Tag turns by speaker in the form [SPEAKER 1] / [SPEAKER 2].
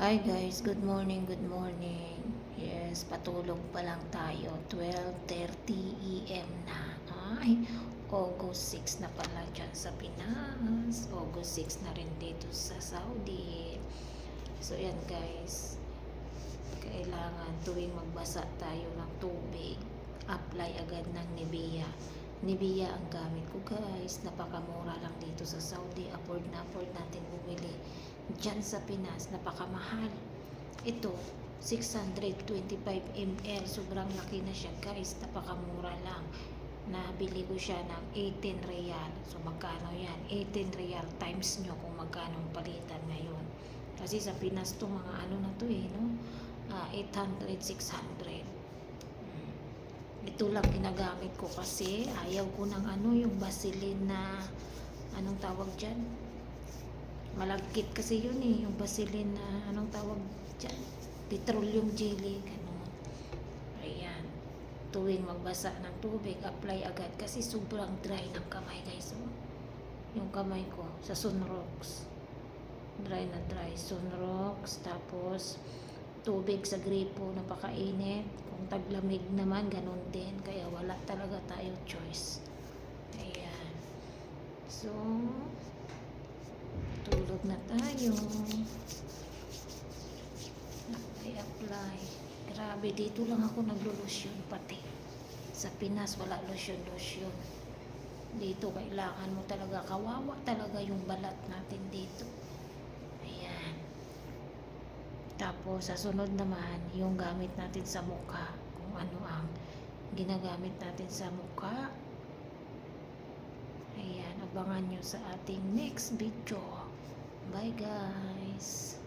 [SPEAKER 1] Hi guys, good morning, good morning. Yes, patulog pa lang tayo. 12:30 AM na. Ay, August 6 na pala dyan sa Pinas. August 6 na rin dito sa Saudi. So yan guys, kailangan tuwing magbasa tayo ng tubig, apply agad ng Nivea. Nivea ang gamit ko guys. Napakamura lang dito sa Saudi. Afford na afford natin bumili. Diyan sa Pinas, napakamahal. Ito, 625 ml. Sobrang laki na siya guys. Napakamura lang. Nabili ko siya ng 18 real. So magkano yan? 18 real times nyo kung magkano ang palitan ngayon. Kasi sa Pinas to mga ano na to no? 800, 600. Ito lang ginagamit ko kasi ayaw ko ng yung Vaseline na anong tawag dyan? Malagkit kasi yun yung Vaseline na anong tawag dyan? Petroleum jelly, ganun. Ayan. Tuwing magbasa ng tubig, apply agad kasi sobrang dry ng kamay guys. So, yung kamay ko sa Sunrocks. Dry na dry. Sunrocks, tapos tubig sa gripo, napakainit. Kung taglamig naman, ganun din. Kaya wala talaga tayo choice. Ayan. So, tulog na tayo. Apply. Grabe, dito lang ako naglo-lotion pati. Sa Pinas, wala lotion-lotion. Dito, kailangan mo talaga, kawawa talaga yung balat natin dito. Ayan. Tapos, sa sunod naman, yung gamit natin sa mukha. Kung ano ang ginagamit natin sa mukha. Ayan, abangan nyo sa ating next video. Bye guys!